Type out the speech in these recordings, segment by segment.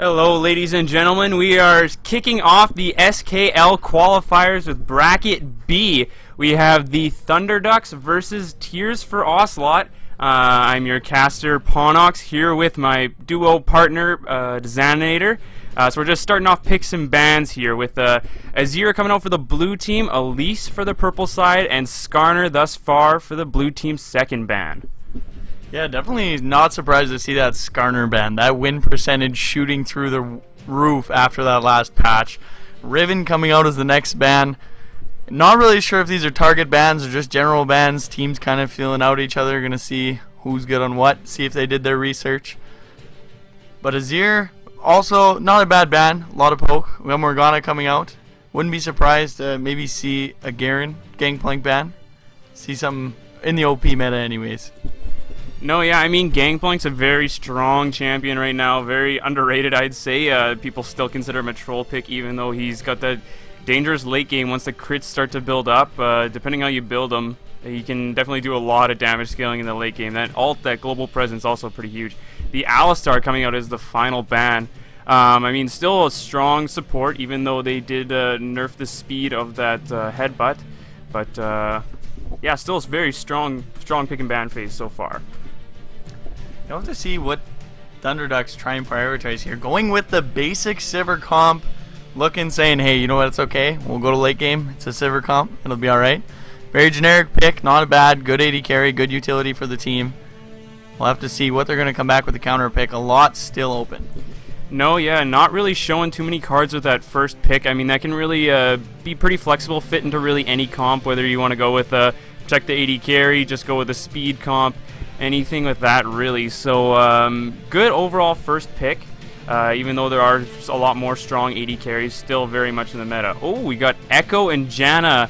Hello, ladies and gentlemen. We are kicking off the SKL qualifiers with Bracket B. We have the Thunderducks versus Tears for Ocelot. I'm your caster, Pawnox, here with my duo partner, Designator. So we're just starting off picks and bans here with Azir coming out for the blue team, Elise for the purple side, and Skarner thus far for the blue team's second ban. Yeah, definitely not surprised to see that Skarner ban. That win percentage shooting through the roof after that last patch. Riven coming out as the next ban. Not really sure if these are target bans or just general bans. Teams kind of feeling out each other. Going to see who's good on what. See if they did their research. But Azir, also not a bad ban. A lot of poke. We have Morgana coming out. Wouldn't be surprised to maybe see a Garen Gangplank ban. See something in the OP meta anyways. No, yeah, I mean, Gangplank's a very strong champion right now, very underrated, I'd say. People still consider him a troll pick, even though he's got that dangerous late game once the crits start to build up. Depending how you build him, he can definitely do a lot of damage scaling in the late game. That ult, that global presence, also pretty huge. The Alistar coming out as the final ban. I mean, still a strong support, even though they did nerf the speed of that headbutt. But, yeah, still a very strong pick and ban phase so far. You'll have to see what Thunderducks try and prioritize here. Going with the basic Sivir comp, looking, saying, hey, you know what, it's okay. We'll go to late game. It's a Sivir comp. It'll be alright. Very generic pick, not a bad. Good AD carry, good utility for the team. We'll have to see what they're going to come back with the counter pick. A lot still open. No, yeah, not really showing too many cards with that first pick. I mean, that can really be pretty flexible, fit into really any comp, whether you want to go with protect the AD carry, just go with a speed comp. Anything with that, really. So good overall first pick, even though there are a lot more strong AD carries, still very much in the meta. Oh, we got Echo and Janna.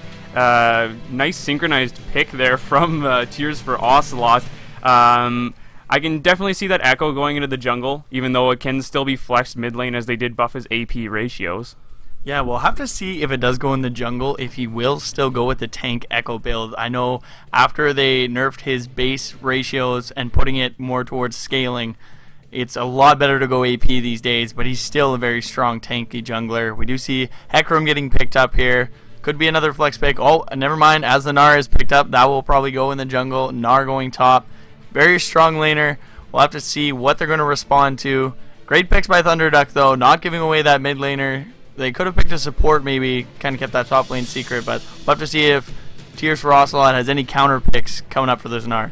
Nice synchronized pick there from Tears for Ocelot. I can definitely see that Echo going into the jungle, even though it can still be flexed mid lane as they did buff his AP ratios. Yeah, we'll have to see if it does go in the jungle, if he will still go with the tank Echo build. I know after they nerfed his base ratios and putting it more towards scaling, it's a lot better to go AP these days, but he's still a very strong tanky jungler. We do see Hecarim getting picked up here. Could be another flex pick. Oh, never mind. As the Gnar is picked up, that will probably go in the jungle. Gnar going top. Very strong laner. We'll have to see what they're going to respond to. Great picks by Thunderduck, though. Not giving away that mid laner. They could have picked a support, maybe, kind of kept that top lane secret, but we'll have to see if Tears for Ocelot has any counter picks coming up for this Gnar.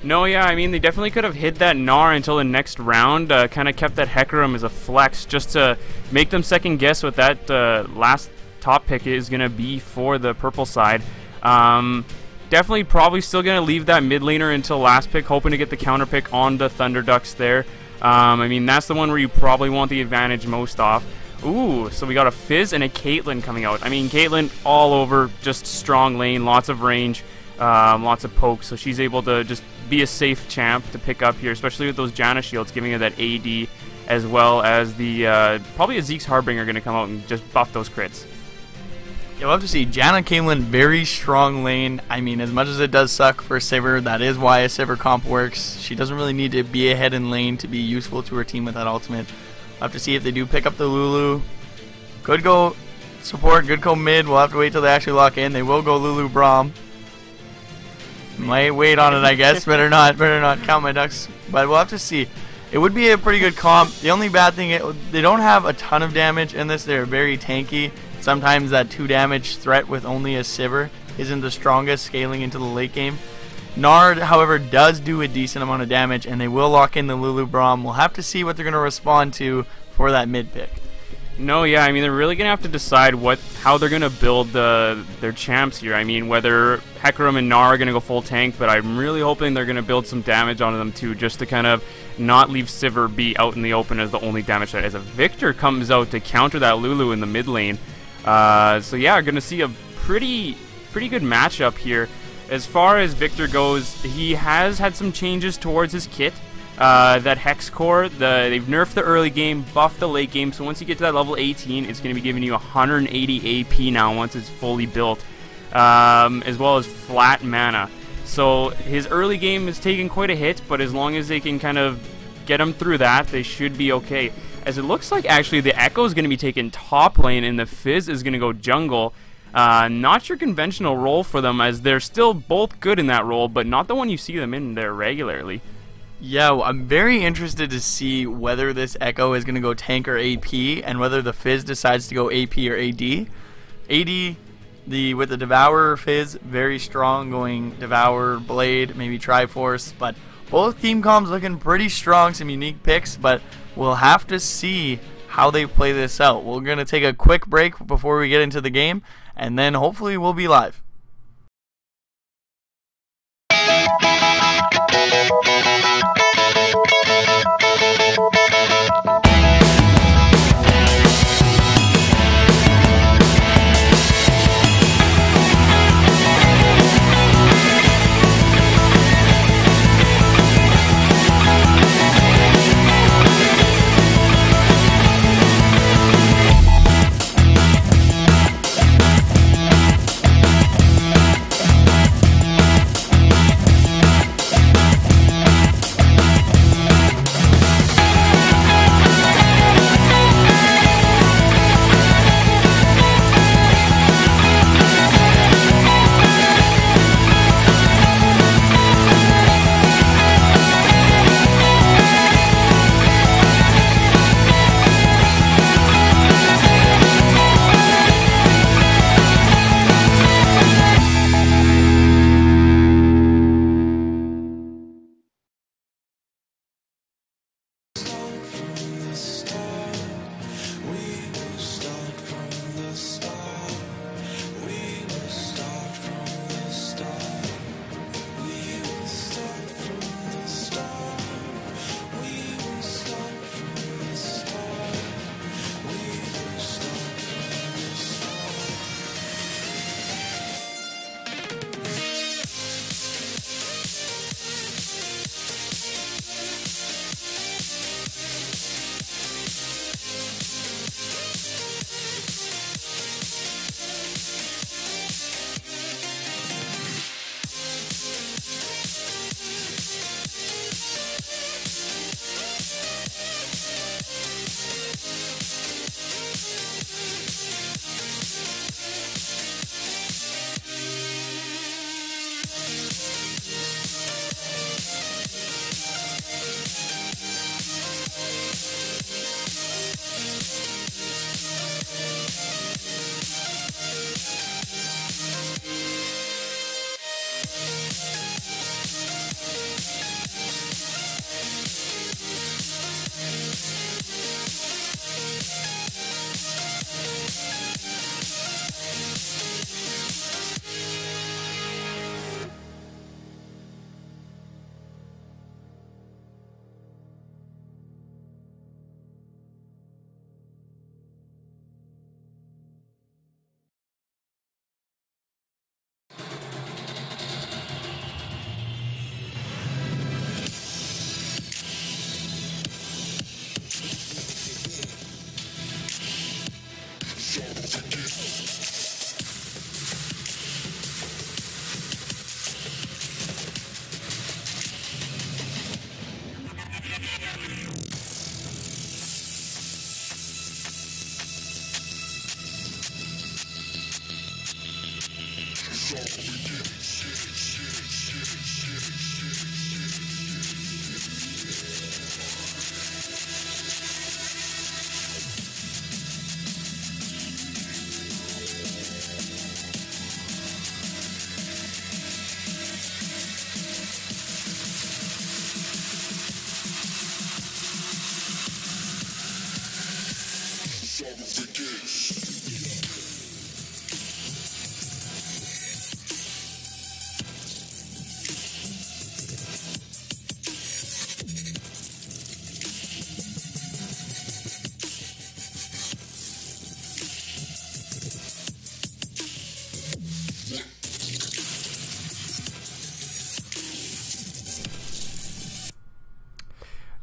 No, yeah, I mean, they definitely could have hid that Gnar until the next round, kind of kept that Hecarim as a flex, just to make them second guess what that last top pick is going to be for the purple side. Definitely probably still going to leave that mid laner until last pick, hoping to get the counter pick on the Thunderducks there. I mean, that's the one where you probably want the advantage most off. Ooh, so we got a Fizz and a Caitlyn coming out. I mean, Caitlyn all over, just strong lane, lots of range, lots of poke, so she's able to just be a safe champ to pick up here, especially with those Janna shields giving her that AD, as well as the probably a Zeke's Harbinger going to come out and just buff those crits. Yeah, we'll have to see. Janna Caitlyn, very strong lane. I mean, as much as it does suck for Sivir, that is why a Sivir comp works. She doesn't really need to be ahead in lane to be useful to her team with that ultimate. We'll have to see if they do pick up the Lulu. Could go support, could go mid. We'll have to wait till they actually lock in. They will go Lulu Braum. Might wait on it, I guess. Better not count my ducks. But we'll have to see. It would be a pretty good comp. The only bad thing, they don't have a ton of damage in this. They're very tanky. Sometimes that 2 damage threat with only a Sivir isn't the strongest scaling into the late game. Gnar, however, does do a decent amount of damage, and they will lock in the Lulu Braum. We'll have to see what they're going to respond to for that mid pick. No, yeah, I mean, they're really going to have to decide how they're going to build their champs here. I mean, whether Hecarim and Gnar are going to go full tank, but I'm really hoping they're going to build some damage onto them too, just to kind of not leave Sivir be out in the open as the only damage threat. As a Victor comes out to counter that Lulu in the mid lane. So yeah, we're going to see a pretty good matchup here. As far as Victor goes, he has had some changes towards his kit. That Hex Core, they've nerfed the early game, buffed the late game, so once you get to that level 18, it's going to be giving you 180 AP now once it's fully built, as well as flat mana. So his early game is taking quite a hit, but as long as they can kind of get him through that, they should be okay. as it looks like actually the Echo is going to be taking top lane and the Fizz is going to go jungle. Not your conventional role for them, as they're still both good in that role, but not the one you see them in there regularly. Yeah, well, I'm very interested to see whether this Echo is going to go tank or AP, and whether the Fizz decides to go AP or AD. AD, with the Devourer Fizz, very strong, going Devour, Blade, maybe Triforce, but both team comps looking pretty strong, some unique picks, but we'll have to see how they play this out. We're going to take a quick break before we get into the game, and then hopefully we'll be live.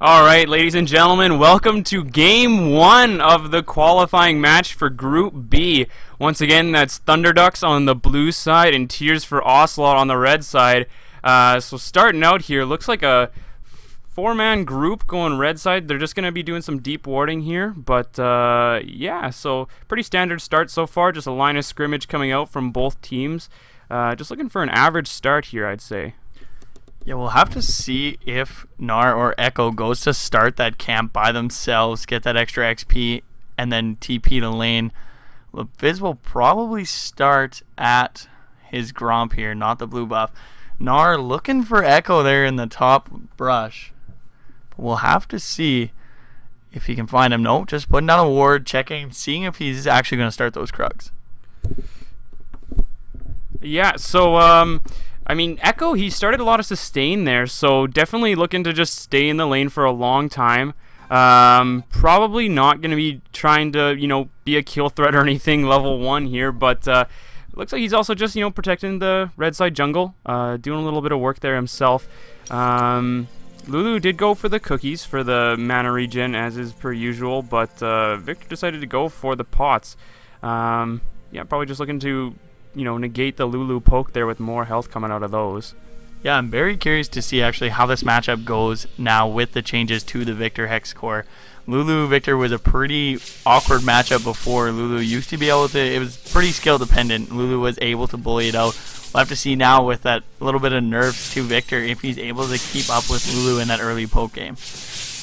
Alright, ladies and gentlemen, welcome to Game 1 of the qualifying match for Group B. Once again, that's Thunderducks on the blue side and Tears for Ocelot on the red side. So starting out here, looks like a 4-man group going red side. They're just going to be doing some deep warding here. But, yeah, so pretty standard start so far. Just a line of scrimmage coming out from both teams. Just looking for an average start here, I'd say. Yeah, we'll have to see if Gnar or Echo goes to start that camp by themselves, get that extra XP, and then TP to lane. Fizz will probably start at his Gromp here, not the blue buff. Gnar looking for Echo there in the top brush. But we'll have to see if he can find him. No, just putting down a ward, checking, seeing if he's actually going to start those Krugs. Yeah, so, I mean, Echo, he started a lot of sustain there, so definitely looking to just stay in the lane for a long time. Probably not going to be trying to, you know, be a kill threat or anything level 1 here, but looks like he's also just, you know, protecting the red side jungle, doing a little bit of work there himself. Lulu did go for the cookies for the mana regen, as is per usual, but Victor decided to go for the pots. Yeah, probably just looking to, you know, negate the Lulu poke there with more health coming out of those. Yeah, I'm very curious to see actually how this matchup goes now with the changes to the Victor Hex core. Lulu Victor was a pretty awkward matchup before. Lulu used to be able to, it was pretty skill dependent. Lulu was able to bully it out. We'll have to see now with that little bit of nerfs to Victor if he's able to keep up with Lulu in that early poke game.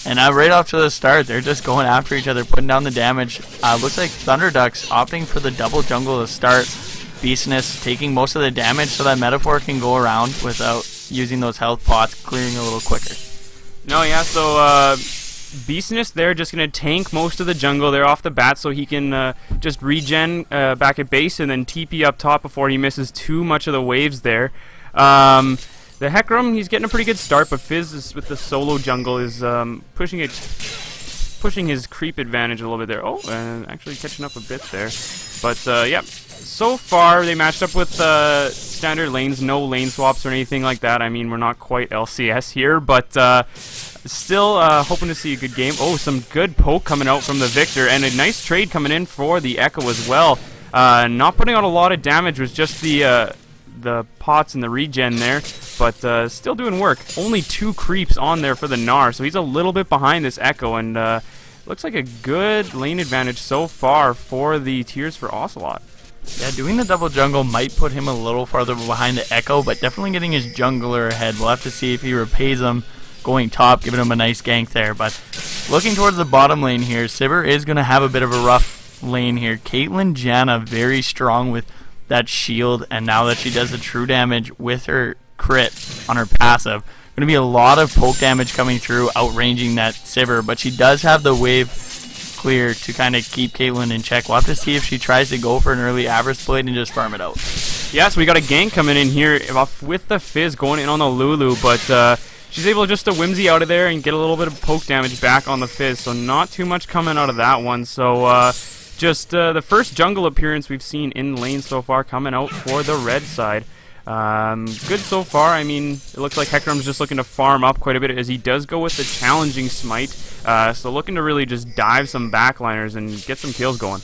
And right off to the start, they're just going after each other, putting down the damage. Looks like Thunderducks opting for the double jungle to start. Beastness taking most of the damage so that Metaphor can go around without using those health pots, clearing a little quicker. No, yeah, so Beastness there just going to tank most of the jungle there off the bat so he can just regen back at base and then TP up top before he misses too much of the waves there. The Hecarim, he's getting a pretty good start, but Fizz is, with the solo jungle is pushing his creep advantage a little bit there. Oh, and actually catching up a bit there. But, yeah, so far they matched up with standard lanes, no lane swaps or anything like that. I mean, we're not quite LCS here, but still hoping to see a good game. Oh, some good poke coming out from the Victor, and a nice trade coming in for the Echo as well. Not putting out a lot of damage, was just the pots and the regen there, but still doing work. Only 2 creeps on there for the Gnar, so he's a little bit behind this Echo, and looks like a good lane advantage so far for the tiers for Ocelot. Yeah, doing the double jungle might put him a little farther behind the Echo, but definitely getting his jungler ahead. We'll have to see if he repays him going top, giving him a nice gank there. But looking towards the bottom lane here, Sivir is going to have a bit of a rough lane here. Caitlyn Janna very strong with that shield, and now that she does the true damage with her crit on her passive, going to be a lot of poke damage coming through, outranging that Sivir, but she does have the wave clear to kind of keep Caitlyn in check. We'll have to see if she tries to go for an early Avarice Blade and just farm it out. Yeah, so we got a gank coming in here with the Fizz going in on the Lulu, but she's able just to whimsy out of there and get a little bit of poke damage back on the Fizz, so not too much coming out of that one. So just the first jungle appearance we've seen in lane so far coming out for the red side. Good so far. I mean, it looks like Hecarim's just looking to farm up quite a bit as he does go with the challenging smite. So looking to really just dive some backliners and get some kills going.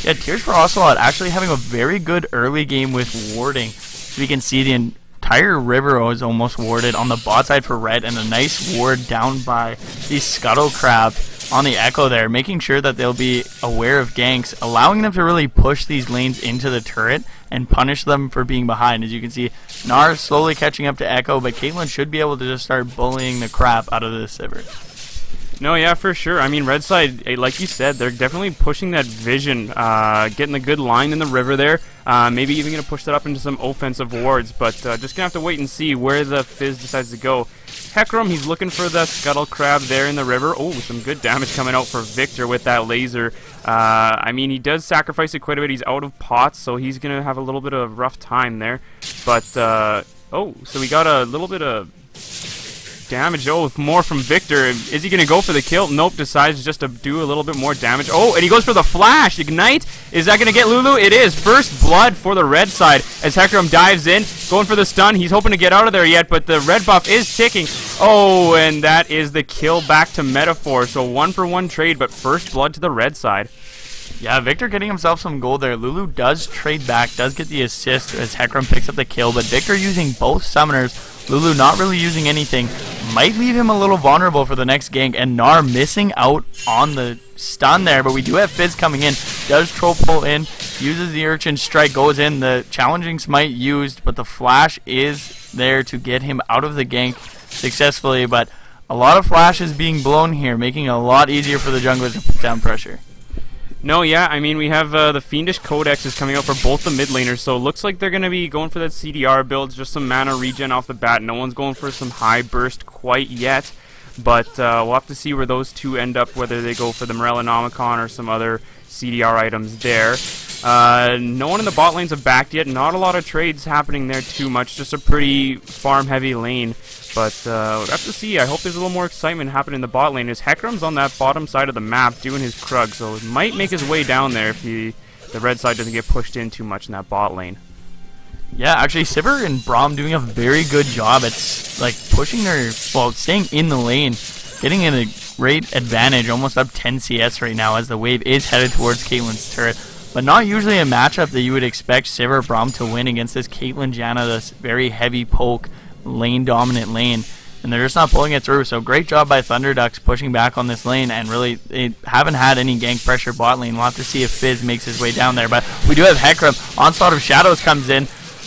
Yeah, Tears for Ocelot actually having a very good early game with warding. So we can see the entire river is almost warded on the bot side for red, and a nice ward down by the Scuttle Crab on the Echo there, making sure that they'll be aware of ganks, allowing them to really push these lanes into the turret and punish them for being behind. As you can see, Gnar slowly catching up to Echo, but Caitlyn should be able to just start bullying the crap out of this Sivir. No, yeah, for sure. I mean, red side, like you said, they're definitely pushing that vision, getting a good line in the river there. Maybe even going to push that up into some offensive wards, but just going to have to wait and see where the Fizz decides to go. Hecarim, he's looking for the Scuttle Crab there in the river. Oh, some good damage coming out for Victor with that laser. I mean, he does sacrifice it quite a bit. He's out of pots, so he's going to have a little bit of rough time there. But, oh, so we got a little bit of damage. Oh, more from Victor. Is he going to go for the kill? Nope, decides just to do a little bit more damage. Oh, and he goes for the flash. Ignite. Is that going to get Lulu? It is. First blood for the red side as Hecarim dives in, going for the stun. He's hoping to get out of there yet, but the red buff is ticking. Oh, and that is the kill back to Metaphor. So 1-for-1 trade, but first blood to the red side. Yeah, Victor getting himself some gold there. Lulu does trade back, does get the assist as Hecarim picks up the kill, but Victor using both summoners Lulu not really using anything. Might leave him a little vulnerable for the next gank, and Gnar missing out on the stun there, but we do have Fizz coming in. Does troll pull in, uses the Urchin Strike, goes in, the challenging smite used, but the flash is there to get him out of the gank successfully, but a lot of flashes being blown here, making it a lot easier for the junglers to put down pressure. No, yeah, I mean, we have the Fiendish Codex is coming out for both the mid laners, so it looks like they're going to be going for that CDR build, just some mana regen off the bat. No one's going for some high burst quite yet, but we'll have to see where those two end up, whether they go for the Morellonomicon or some other CDR items there. No one in the bot lanes have backed yet, not a lot of trades happening there too much, just a pretty farm-heavy lane. But we'll have to see. I hope there's a little more excitement happening in the bot lane. As Hecarim's on that bottom side of the map doing his Krug, so it might make his way down there if the red side doesn't get pushed in too much in that bot lane. Yeah, actually, Sivir and Braum doing a very good job at pushing their, well, staying in the lane, getting in a great advantage, almost up 10 CS right now as the wave is headed towards Caitlyn's turret. But not usually a matchup that you would expect Sivir Braum to win against this Caitlyn Janna, this very heavy poke, lane dominant lane, and they're just not pulling it through. So great job by Thunderducks pushing back on this lane, and really they haven't had any gank pressure bot lane. We'll have to see if Fizz makes his way down there, but we do have Hecarim. Onslaught of Shadows comes in,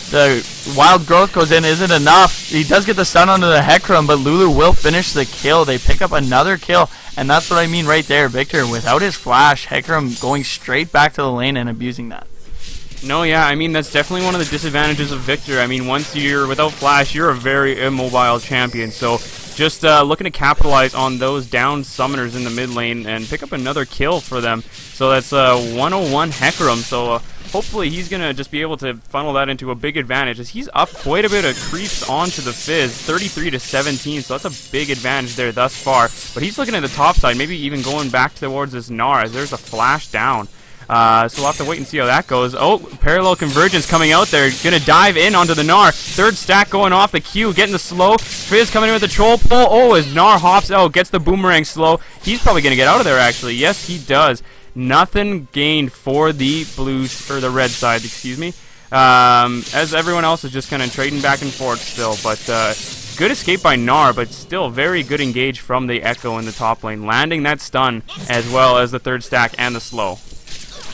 the Wild Growth goes in, isn't enough. He does get the stun onto the Hecarim, but Lulu will finish the kill. They pick up another kill, and that's what I mean right there. Victor, without his flash, Hecarim going straight back to the lane and abusing that. No, yeah, I mean, that's definitely one of the disadvantages of Victor. I mean, once you're without flash, you're a very immobile champion. So just looking to capitalize on those down summoners in the mid lane and pick up another kill for them. So that's 101 Hecarim. So hopefully he's going to just be able to funnel that into a big advantage, as he's up quite a bit of creeps onto the Fizz, 33 to 17. So that's a big advantage there thus far. But he's looking at the top side, maybe even going back towards this Gnar, as there's a flash down. So we'll have to wait and see how that goes. Oh, parallel convergence coming out there. Gonna dive in onto the Gnar. Third stack going off the Q, getting the slow. Fizz coming in with the troll pull. Oh, as Gnar hops out, gets the boomerang slow. He's probably gonna get out of there, actually. Yes, he does. Nothing gained for the blues, or the red side, excuse me. As everyone else is just kind of trading back and forth still. But good escape by Gnar, but still very good engage from the Echo in the top lane, landing that stun as well as the third stack and the slow.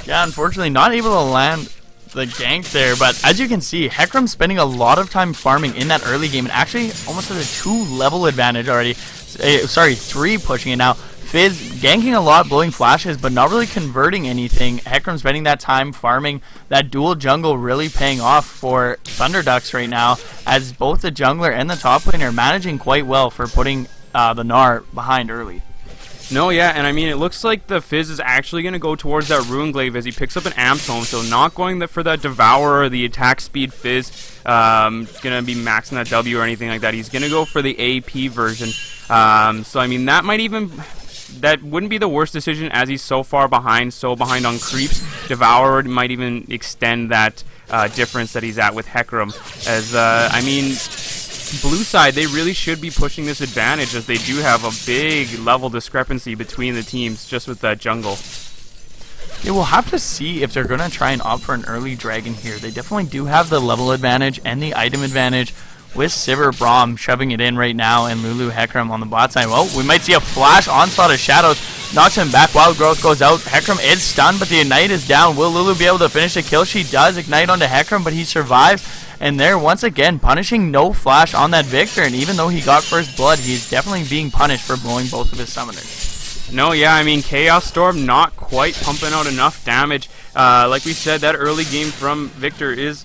Yeah, unfortunately not able to land the gank there, but as you can see, Hecarim spending a lot of time farming in that early game, and actually almost has a 2-level advantage already. Sorry, 3 pushing it now. Fizz ganking a lot, blowing flashes, but not really converting anything. Hecarim spending that time farming, that dual jungle really paying off for Thunderducks right now, as both the jungler and the top lane are managing quite well for putting the Gnar behind early. No, yeah, and I mean, it looks like the Fizz is actually going to go towards that Ruin Glaive as he picks up an Amp Tome, so not going for that Devourer or the attack speed Fizz, going to be maxing that W or anything like that. He's going to go for the AP version, so I mean, that wouldn't be the worst decision, as he's so behind on creeps. Devourer might even extend that difference that he's at with Hecarim, as, I mean, blue side, they really should be pushing this advantage, as they do have a big level discrepancy between the teams just with that jungle. Yeah, we'll have to see if they're going to try and opt for an early dragon here. They definitely do have the level advantage and the item advantage, with Sivir Braum shoving it in right now and Lulu Hecarim on the bot side. Well, we might see a flash onslaught of Shadows, knocks him back. Wild Growth goes out. Hecarim is stunned, but the Ignite is down. Will Lulu be able to finish the kill? She does. Ignite onto Hecarim, but he survives. And there, once again, punishing no flash on that Victor. And even though he got first blood, he's definitely being punished for blowing both of his summoners. No, yeah, I mean, Chaos Storm not quite pumping out enough damage. Like we said, that early game from Victor is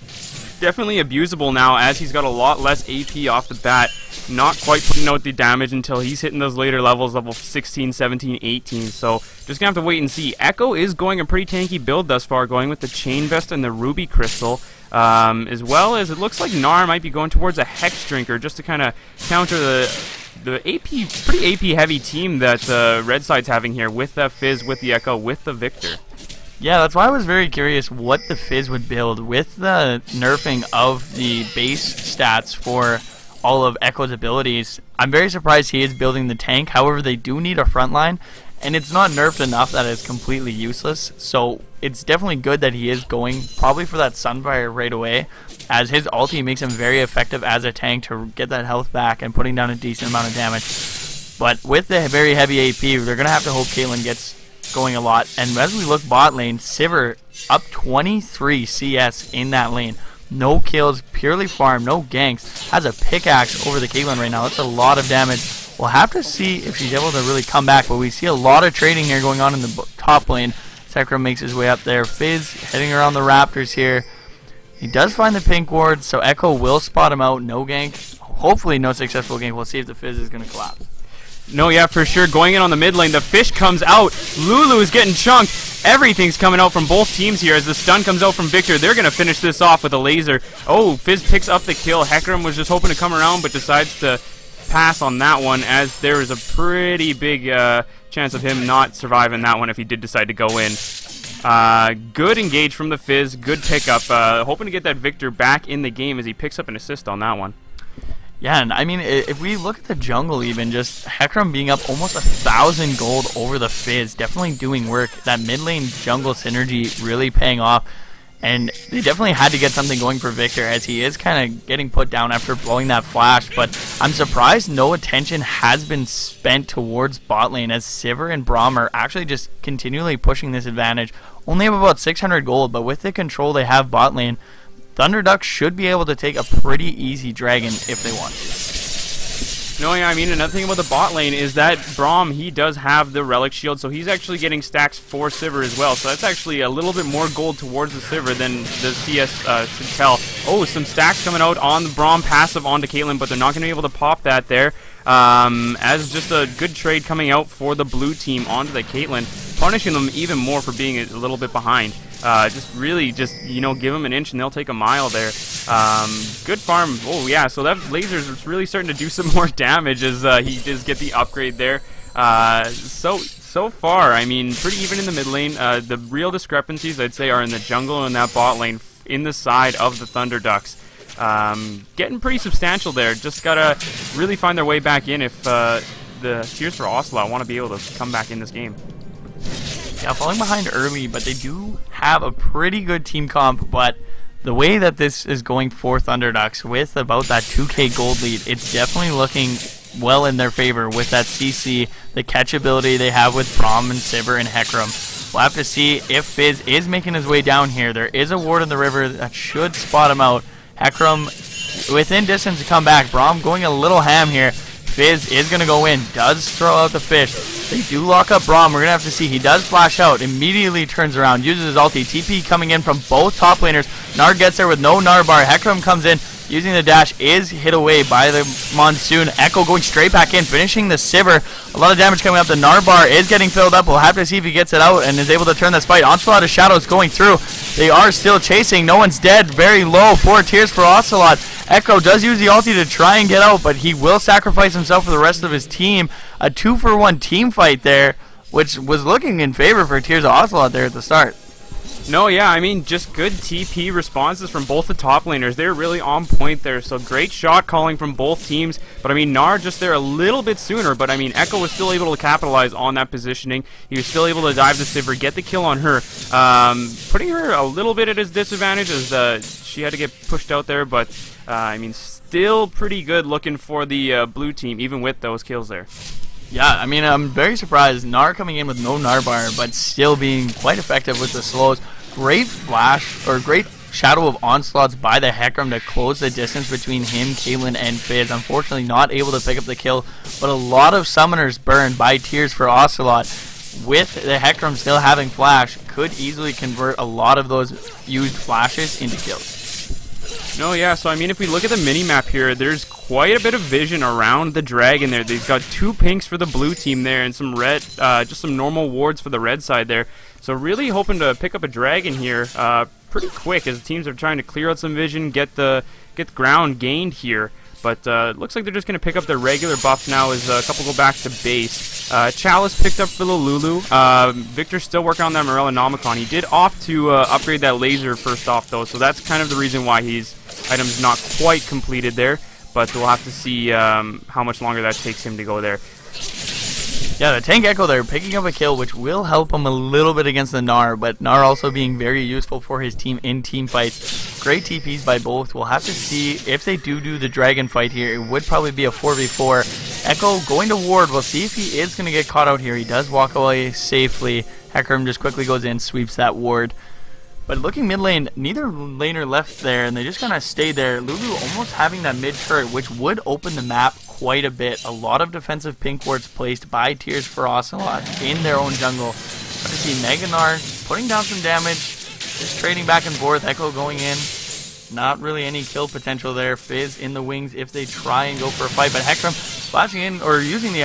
definitely abusable now, as he's got a lot less AP off the bat. Not quite putting out the damage until he's hitting those later levels, level 16, 17, 18. So just gonna have to wait and see. Echo is going a pretty tanky build thus far, going with the Chain Vest and the Ruby Crystal. As well as it looks like Gnar might be going towards a Hex Drinker just to kind of counter the pretty AP heavy team that Red Side's having here, with the Fizz, with the Echo, with the Victor. Yeah, that's why I was very curious what the Fizz would build with the nerfing of the base stats for all of Echo's abilities. I'm very surprised he is building the tank. However, they do need a frontline, and it's not nerfed enough that it's completely useless. So it's definitely good that he is going probably for that Sunfire right away, as his ulti makes him very effective as a tank to get that health back and putting down a decent amount of damage. But with the very heavy AP, they're going to have to hope Caitlyn gets going a lot. And as we look bot lane, Sivir up 23 CS in that lane. No kills, purely farm, no ganks. Has a pickaxe over the Caitlyn right now. That's a lot of damage. We'll have to see if she's able to really come back, but we see a lot of trading here going on in the top lane. Sekiro makes his way up there. Fizz heading around the Raptors here. He does find the pink ward, so Echo will spot him out. No gank. Hopefully no successful gank. We'll see if the Fizz is going to collapse. No, yeah, for sure. Going in on the mid lane, the fish comes out. Lulu is getting chunked. Everything's coming out from both teams here as the stun comes out from Victor. They're going to finish this off with a laser. Oh, Fizz picks up the kill. Hecarim was just hoping to come around, but decides to pass on that one, as there is a pretty big chance of him not surviving that one if he did decide to go in. Good engage from the Fizz. Good pickup. Hoping to get that Victor back in the game as he picks up an assist on that one. Yeah, and I mean, if we look at the jungle even, just Hecarim being up almost 1,000 gold over the Fizz, definitely doing work. That mid lane jungle synergy really paying off. And they definitely had to get something going for Victor, as he is kind of getting put down after blowing that flash. But I'm surprised no attention has been spent towards bot lane, as Sivir and Braum are actually just continually pushing this advantage. Only have about 600 gold, but with the control they have bot lane, Thunderduck should be able to take a pretty easy dragon if they want to. No, yeah, I mean, another thing about the bot lane is that Braum, he does have the Relic Shield, so he's actually getting stacks for Sivir as well. So that's actually a little bit more gold towards the Sivir than the CS should tell. Oh, some stacks coming out on the Braum passive onto Caitlyn, but they're not going to be able to pop that there. As just a good trade coming out for the blue team onto the Caitlyn, punishing them even more for being a little bit behind. Just really, you know, give them an inch and they'll take a mile there. Good farm. Oh yeah, so that laser's really starting to do some more damage as he does get the upgrade there. So far, I mean, pretty even in the mid lane. The real discrepancies, I'd say, are in the jungle and that bot lane in the side of the Thunderducks. Getting pretty substantial there. Just gotta really find their way back in if the Tears for Ocelot want to be able to come back in this game. Yeah, falling behind early, but they do have a pretty good team comp. But the way that this is going for Thunderducks, with about that 2k gold lead, it's definitely looking well in their favor with that CC, the catch ability they have with Braum and Sivir and Hecarim. We'll have to see if Fizz is making his way down here. There is a ward in the river that should spot him out. Hecarim within distance to come back. Braum going a little ham here. Fizz is going to go in, does throw out the fish. They do lock up Braum. We're going to have to see. He does flash out, immediately turns around, uses his ulti. TP coming in from both top laners. Nard gets there with no Nard bar. Hecarim comes in, using the dash, is hit away by the Monsoon. Echo going straight back in, finishing the Sivir. A lot of damage coming up. The Nard bar is getting filled up. We'll have to see if he gets it out and is able to turn that fight. Onslaught of Shadows going through. They are still chasing. No one's dead. Very low. 4 Tears for Ocelot. Echo does use the ulti to try and get out, but he will sacrifice himself for the rest of his team. A 2-for-1 team fight there, which was looking in favor for Tears of Ocelot there at the start. No, yeah, I mean, just good TP responses from both the top laners. They're really on point there, so great shot calling from both teams. But, I mean, Nard just there a little bit sooner, but, I mean, Echo was still able to capitalize on that positioning. He was still able to dive the Sivir, get the kill on her, putting her a little bit at his disadvantage as she had to get pushed out there. But, I mean, still pretty good looking for the blue team, even with those kills there. Yeah, I mean, I'm very surprised. Nard coming in with no Nard bar, but still being quite effective with the slows. Great flash, or great shadow of onslaughts by the Hecarim to close the distance between him, Caitlyn, and Fizz. Unfortunately, not able to pick up the kill, but a lot of summoners burned by Tears for Ocelot. With the Hecarim still having flash, could easily convert a lot of those used flashes into kills. No, yeah, so I mean, if we look at the mini-map here, there's quite a bit of vision around the dragon there. They've got 2 pinks for the blue team there and some red, just some normal wards for the red side there. So really hoping to pick up a dragon here pretty quick as the teams are trying to clear out some vision, get the ground gained here. But looks like they're just going to pick up their regular buff now as a couple go back to base. Chalice picked up for the Lulu. Victor's still working on that Morellonomicon. He did opt to upgrade that laser first off, though, so that's kind of the reason why his item's not quite completed there. But we'll have to see how much longer that takes him to go there. Yeah, the tank Echo there picking up a kill, which will help him a little bit against the Gnar, but Gnar also being very useful for his team in team fights. Great TPs by both. We'll have to see if they do the dragon fight here. It would probably be a 4v4. Echo going to ward. We'll see if he is going to get caught out here. He does walk away safely. Hecarim just quickly goes in, sweeps that ward. But looking mid lane, neither laner left there, and they just kind of stayed there. Lulu almost having that mid turret, which would open the map quite a bit. A lot of defensive pink wards placed by TfO Ocelot in their own jungle. But to see Meganar putting down some damage, just trading back and forth. Echo going in. Not really any kill potential there. Fizz in the wings if they try and go for a fight. But Hecarim flashing in or using the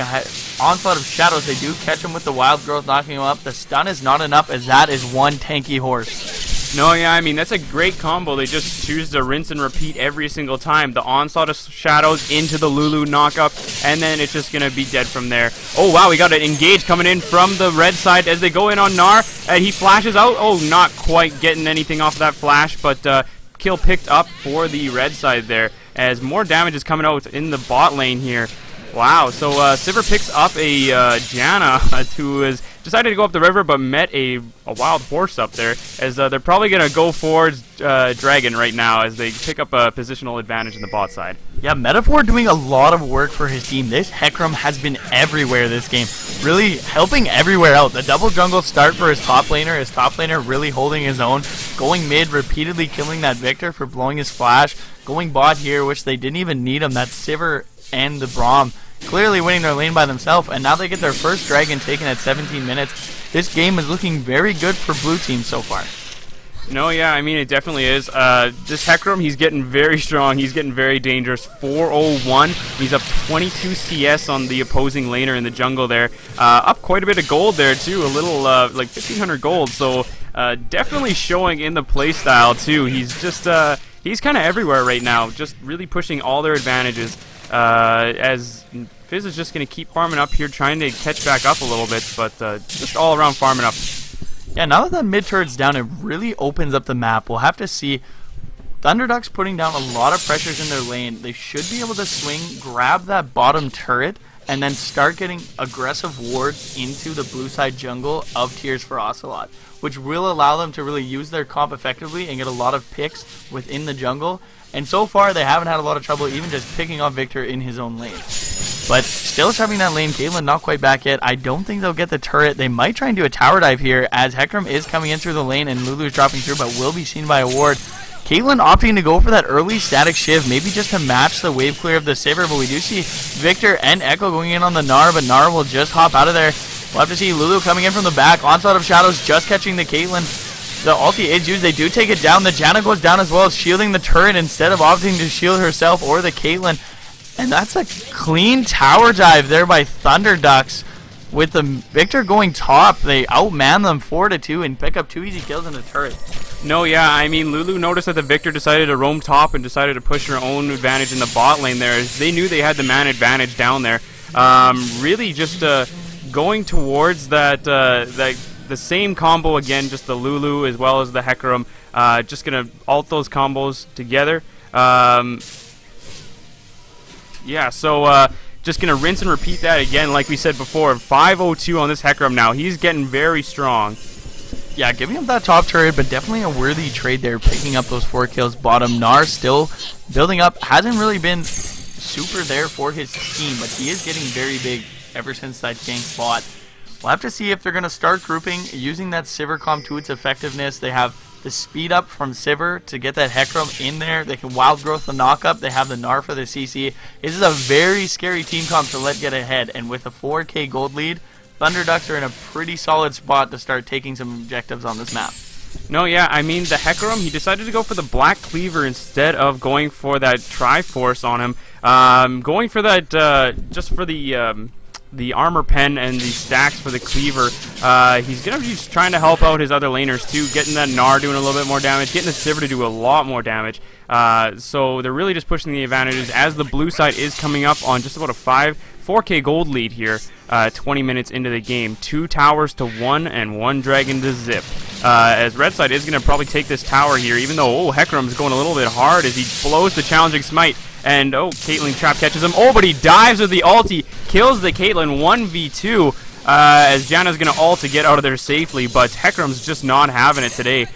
onslaught of shadows. They do catch him with the wild growth, knocking him up. The stun is not enough as that is one tanky horse. No, yeah, I mean, that's a great combo. They just choose to rinse and repeat every single time. The onslaught of shadows into the Lulu knockup, and then it's just going to be dead from there. Oh, wow, we got an engage coming in from the red side as they go in on Gnar. He flashes out. Oh, not quite getting anything off of that flash, but kill picked up for the red side there as more damage is coming out in the bot lane here. Wow, so Sivir picks up a Janna who has decided to go up the river but met a wild horse up there as they're probably going to go for Dragon right now as they pick up a positional advantage in the bot side. Yeah, Metaphor doing a lot of work for his team. This Hecarim has been everywhere this game, really helping everywhere out. The double jungle start for his top laner really holding his own, going mid, repeatedly killing that Victor for blowing his flash, going bot here, which they didn't even need him. That Sivir and the Braum clearly winning their lane by themselves, and now they get their first dragon taken at 17 minutes. This game is looking very good for blue team so far. No, yeah, I mean, it definitely is. This Hecarim, he's getting very strong. He's getting very dangerous. 401. He's up 22 CS on the opposing laner in the jungle there. Up quite a bit of gold there, too. A little, like 1,500 gold. So, definitely showing in the playstyle, too. He's just, he's kind of everywhere right now. Just really pushing all their advantages. As Fizz is just going to keep farming up here, trying to catch back up a little bit, but just all around farming up. Yeah, now that mid turret's down, it really opens up the map. We'll have to see. Thunderduck's putting down a lot of pressures in their lane. They should be able to swing, grab that bottom turret, and then start getting aggressive wards into the blue side jungle of TfO Ocelot, which will allow them to really use their comp effectively and get a lot of picks within the jungle. And so far, they haven't had a lot of trouble even just picking off Victor in his own lane. But still shoving that lane. Caitlyn not quite back yet. I don't think they'll get the turret. They might try and do a tower dive here as Hecarim is coming in through the lane and Lulu is dropping through, but will be seen by a ward. Caitlyn opting to go for that early static shiv, maybe just to match the wave clear of the Sivir, but we do see Victor and Echo going in on the Gnar, but Gnar will just hop out of there. We'll have to see Lulu coming in from the back. Onslaught of Shadows just catching the Caitlyn. The ulti is used. They do take it down. The Janna goes down as well, shielding the turret instead of opting to shield herself or the Caitlyn. And that's a clean tower dive there by Thunderducks. With the Victor going top, they outman them 4-2 and pick up 2 easy kills in the turret. No, yeah, I mean, Lulu noticed that the Victor decided to roam top and decided to push her own advantage in the bot lane there. They knew they had the man advantage down there. Really just going towards that, the same combo again, just the Lulu as well as the Hecarim. Just going to ult those combos together. Yeah, so just going to rinse and repeat that again, like we said before. 502 on this Hecarim now. He's getting very strong. Yeah, giving up that top turret, but definitely a worthy trade there, picking up those 4 kills. Bottom, Gnar still building up. Hasn't really been super there for his team, but he is getting very big ever since that gank bot. We'll have to see if they're going to start grouping, using that Sivir comp to its effectiveness. They have the speed up from Sivir to get that Hecarim in there. They can wild growth the knockup. They have the Gnar for the CC. This is a very scary team comp to let get ahead, and with a 4k gold lead, Thunderducks are in a pretty solid spot to start taking some objectives on this map. No, yeah, I mean, the Hecarim, he decided to go for the Black Cleaver instead of going for that Triforce on him. Going for that, just for the armor pen and the stacks for the cleaver. He's going to be trying to help out his other laners too, getting that Gnar doing a little bit more damage, getting the Sivir to do a lot more damage. So they're really just pushing the advantages as the blue side is coming up on just about a 4k gold lead here, 20 minutes into the game. 2 towers to 1 and 1 dragon to zip. As red side is going to probably take this tower here, even though Hecarim's going a little bit hard as he blows the challenging smite. And, Caitlyn trap catches him. But he dives with the ulti, kills the Caitlyn 1v2, as Janna's going to ult to get out of there safely, but Hecarim's just not having it today.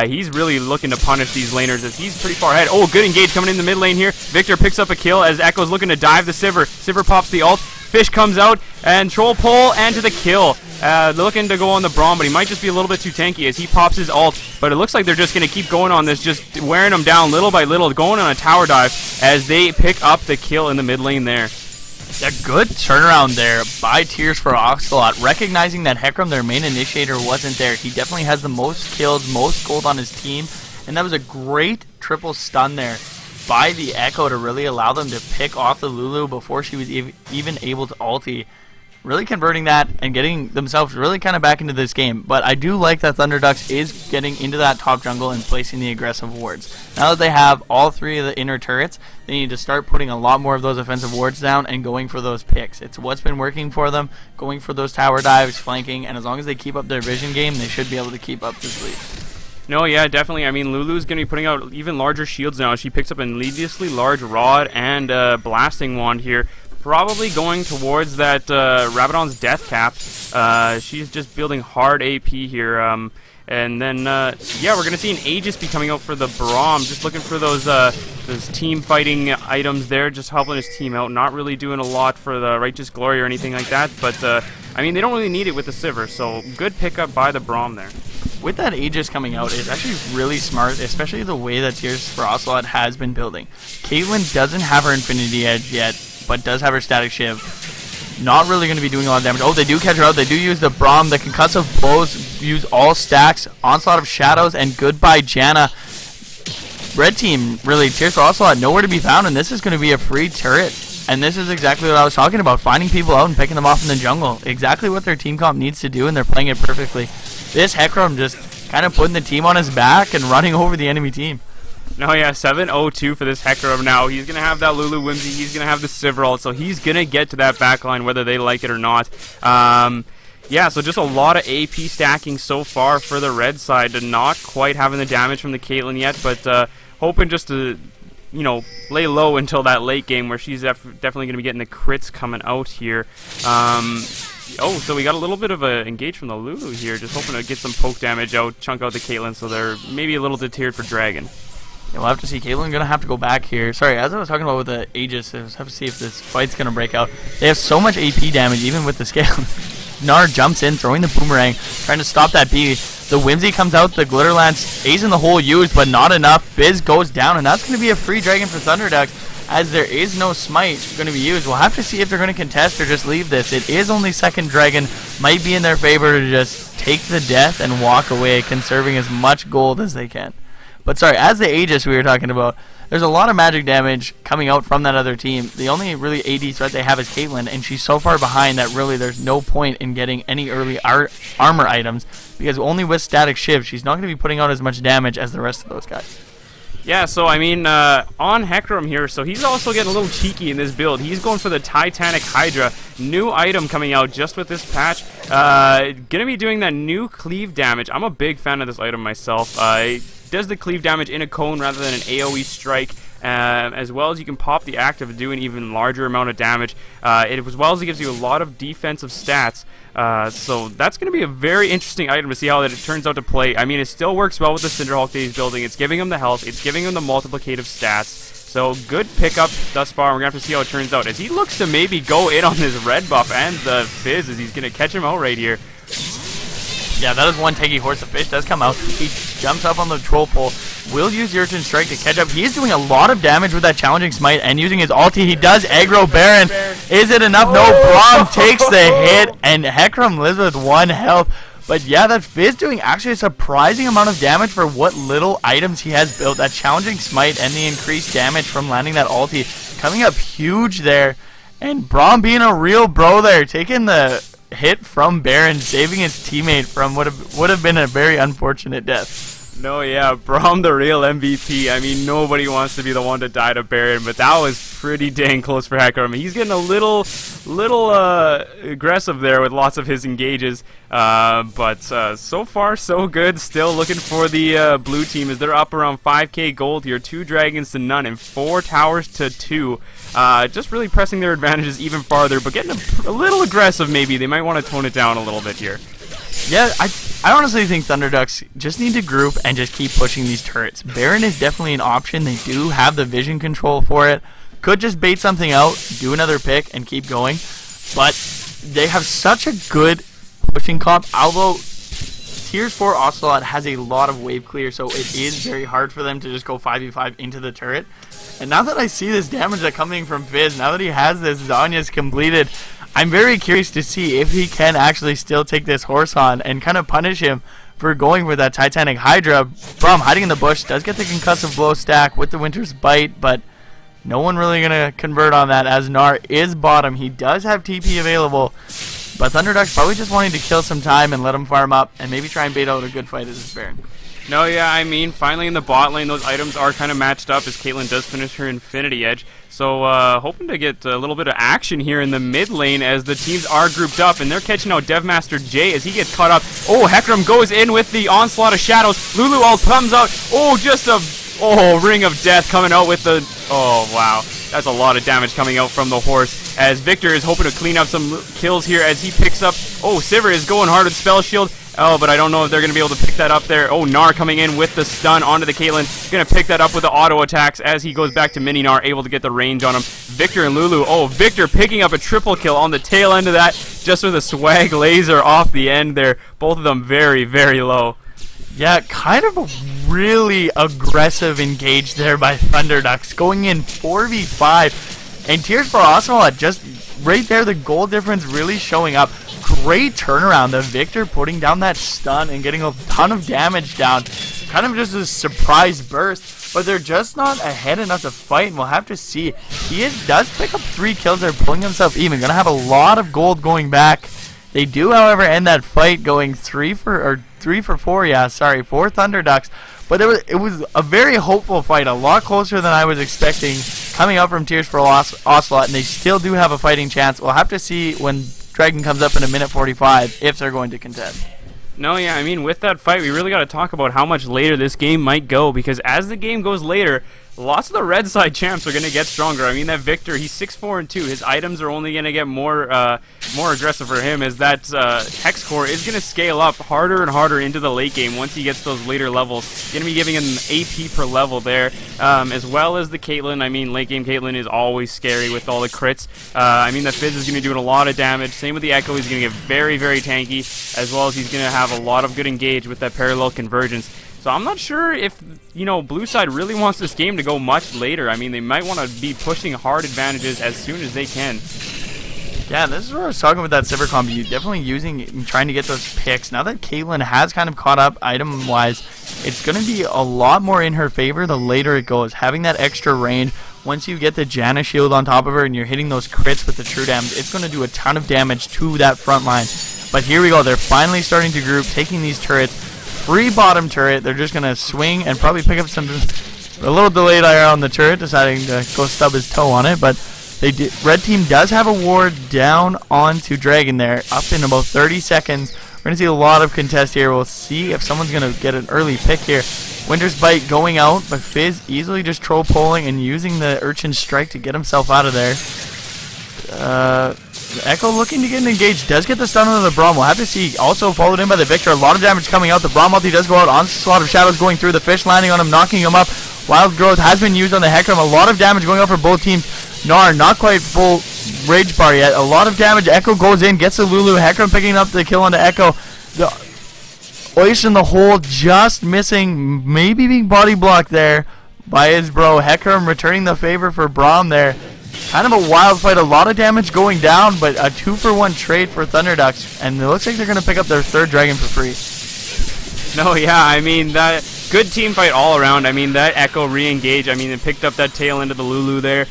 He's really looking to punish these laners as he's pretty far ahead. Oh, good engage coming in the mid lane here. Victor picks up a kill as Echo's looking to dive the Sivir. Sivir pops the ult. Fish comes out and troll pull and to the kill. Looking to go on the Braum, but he might just be a little bit too tanky as he pops his ult. But it looks like they're just going to keep going on this, just wearing him down little by little, going on a tower dive as they pick up the kill in the mid lane there. A good turnaround there by Tears for Ocelot, recognizing that Hecarim, their main initiator, wasn't there. He definitely has the most kills, most gold on his team, and that was a great triple stun there by the Echo to really allow them to pick off the Lulu before she was even able to ulti. Really converting that and getting themselves really kind of back into this game. But I do like that Thunderducks is getting into that top jungle and placing the aggressive wards. Now that they have all three of the inner turrets, they need to start putting a lot more of those offensive wards down and going for those picks. It's what's been working for them, going for those tower dives, flanking, and as long as they keep up their vision game, they should be able to keep up this lead. No, yeah, definitely. I mean, Lulu's going to be putting out even larger shields now. She picks up a needlessly large rod and blasting wand here. Probably going towards that Rabadon's death cap. She's just building hard AP here. And then, yeah, we're going to see an Aegis be coming out for the Braum. Just looking for those team fighting items there, just helping his team out. Not really doing a lot for the Righteous Glory or anything like that. But, I mean, they don't really need it with the Sivir. So, good pickup by the Braum there. With that Aegis coming out, it's actually really smart, especially the way that Tears for Ocelot has been building. Caitlyn doesn't have her Infinity Edge yet, but does have her Static Shiv. Not really going to be doing a lot of damage. Oh, they do catch her out. They do use the Braum. The concussive blows use all stacks. Onslaught of Shadows, and goodbye Janna. Red team, really, Tears for Ocelot, nowhere to be found, and this is going to be a free turret. And this is exactly what I was talking about, finding people out and picking them off in the jungle. Exactly what their team comp needs to do, and they're playing it perfectly. This Hecarim just kind of putting the team on his back and running over the enemy team. No, yeah, 7-0-2 for this Hecarim now. He's going to have that Lulu Whimsy. He's going to have the Sivir ult, so he's going to get to that backline whether they like it or not. Yeah, so just a lot of AP stacking so far for the red side. Not quite having the damage from the Caitlyn yet, but hoping just to, you know, lay low until that late game where she's definitely going to be getting the crits coming out here. Oh, so we got a little bit of a engage from the Lulu here, just hoping to get some poke damage out, chunk out the Caitlyn, so they're maybe a little deterred for Dragon. Yeah, we'll have to see. Caitlyn going to have to go back here. Sorry, as I was talking about with the Aegis, I have to see if this fight's going to break out. They have so much AP damage, even with the scale. Gnar jumps in, throwing the boomerang, trying to stop that B. The Whimsy comes out, the Glitter Lance, A's in the hole used, but not enough. Fizz goes down, and that's going to be a free Dragon for Thunderducks, as there is no smite going to be used. We'll have to see if they're going to contest or just leave this. It is only second Dragon, might be in their favor to just take the death and walk away, conserving as much gold as they can. But sorry, as the Aegis we were talking about, there's a lot of magic damage coming out from that other team. The only really AD threat they have is Caitlyn, and she's so far behind that really there's no point in getting any early armor items, because only with Static Shiv, she's not going to be putting out as much damage as the rest of those guys. Yeah, so I mean, on Hecarim here, so he's also getting a little cheeky in this build. He's going for the Titanic Hydra, new item coming out just with this patch. Gonna be doing that new cleave damage. I'm a big fan of this item myself. It does the cleave damage in a cone rather than an AoE strike. As well as you can pop the active and do an even larger amount of damage. As well as it gives you a lot of defensive stats. So that's going to be a very interesting item to see how that it turns out to play. I mean, it still works well with the Cinderhawk that he's building. It's giving him the health. It's giving him the multiplicative stats. So good pickup thus far. We're going to have to see how it turns out. As he looks to maybe go in on this red buff and the Fizz as he's going to catch him out right here. Yeah, that is one tanky horse. The Fish does come out. He jumps up on the troll pole. Will use the Urchin Strike to catch up. He is doing a lot of damage with that challenging smite and using his ulti. He does aggro Baron. Is it enough? No. Braum takes the hit, and Hecarim lives with 1 health. But yeah, that Fizz doing actually a surprising amount of damage for what little items he has built. That challenging smite and the increased damage from landing that ulti coming up huge there. And Braum being a real bro there, taking the hit from Baron, saving his teammate from what would have been a very unfortunate death. No, yeah, Braum the real MVP. I mean, nobody wants to be the one to die to Baron, but that was pretty dang close for Hecarim. He's getting a little aggressive there with lots of his engages, but so far so good. Still looking for the blue team as they're up around 5k gold here, 2 dragons to none and 4 towers to 2. Just really pressing their advantages even farther, but getting a little aggressive maybe. They might want to tone it down a little bit here. Yeah, I honestly think Thunderducks just need to group and just keep pushing these turrets. Baron is definitely an option. They do have the vision control for it. Could just bait something out, do another pick, and keep going. But they have such a good pushing comp, although Tier 4 Ocelot has a lot of wave clear, so it is very hard for them to just go 5v5 into the turret. And now that I see this damage that's coming from Fizz, now that he has this Zanya's completed, I'm very curious to see if he can actually still take this horse on and kind of punish him for going with that Titanic Hydra. Brom hiding in the bush, does get the concussive blow stack with the Winter's Bite, but no one really going to convert on that as Gnar is bottom. He does have TP available, but Thunderduck's probably just wanting to kill some time and let him farm up and maybe try and bait out a good fight as this Baron. No, yeah, I mean, finally in the bot lane, those items are kind of matched up as Caitlyn does finish her Infinity Edge. So, hoping to get a little bit of action here in the mid lane as the teams are grouped up, and they're catching out Devmaster J as he gets caught up. Oh, Hecarim goes in with the Onslaught of Shadows. Lulu all comes out. Oh, just a Ring of Death coming out with the... Oh, wow. That's a lot of damage coming out from the horse as Victor is hoping to clean up some kills here as he picks up... Oh, Sivir is going hard with Spell Shield. Oh, but I don't know if they're going to be able to pick that up there. Oh, Gnar coming in with the stun onto the Caitlyn. Going to pick that up with the auto attacks as he goes back to Mini Gnar, able to get the range on him. Victor and Lulu. Oh, Victor picking up a triple kill on the tail end of that just with a swag laser off the end there. Both of them very, very low. Yeah, kind of a really aggressive engage there by Thunderducks, going in 4v5. And Tears for Ocelot just right there, the goal difference really showing up. Great turnaround. The Victor putting down that stun and getting a ton of damage down. Kind of just a surprise burst, but they're just not ahead enough to fight, and we'll have to see. He does pick up 3 kills there, pulling himself even. Gonna have a lot of gold going back. They do, however, end that fight going 3 for 4, yeah, sorry, for Thunderducks. But it was a very hopeful fight, a lot closer than I was expecting, coming up from Tears for Ocelot, and they still do have a fighting chance. We'll have to see when Dragon comes up in a minute 45 if they're going to contend. No, yeah, I mean, with that fight, we really got to talk about how much later this game might go, because as the game goes later, lots of the red side champs are going to get stronger. I mean, that Victor, he's 6-4-2. His items are only going to get more aggressive for him, as that Hex Core is going to scale up harder and harder into the late game once he gets those later levels. Going to be giving him AP per level there, as well as the Caitlyn. I mean, late game Caitlyn is always scary with all the crits. I mean, the Fizz is going to be doing a lot of damage. Same with the Echo. He's going to get very, very tanky, as well as he's going to have a lot of good engage with that parallel convergence. So I'm not sure if, you know, Blue Side really wants this game to go much later. I mean, they might want to be pushing hard advantages as soon as they can. Yeah, this is where I was talking about that Sivir combo. You definitely using and trying to get those picks. Now that Caitlyn has kind of caught up item-wise, it's going to be a lot more in her favor the later it goes. Having that extra range, once you get the Janna shield on top of her and you're hitting those crits with the true damage, it's going to do a ton of damage to that front line. But here we go. They're finally starting to group, taking these turrets. Free bottom turret. They're just going to swing and probably pick up a little delayed IR on the turret, deciding to go stub his toe on it. But red team does have a ward down onto Dragon there, up in about 30 seconds. We're going to see a lot of contest here. We'll see if someone's going to get an early pick here. Winter's Bite going out, but Fizz easily just troll pulling and using the Urchin Strike to get himself out of there. Echo looking to get engaged, does get the stun on the Braum. We'll have to see. Also followed in by the Victor. A lot of damage coming out. The Braum ulti does go out. Onslaught of Shadows going through. The Fish landing on him, knocking him up. Wild Growth has been used on the Hecarim. A lot of damage going out for both teams. Gnar, not quite full rage bar yet. A lot of damage. Echo goes in, gets the Lulu. Hecarim picking up the kill on the Echo. The Oish in the hole, just missing. Maybe being body blocked there by his bro. Hecarim returning the favor for Braum there. Kind of a wild fight, a lot of damage going down, but a 2-for-1 trade for Thunderducks, and it looks like they're going to pick up their 3rd dragon for free. No, yeah, I mean, that good team fight all around. I mean, that Echo re-engage, I mean, it picked up that tail end of the Lulu there.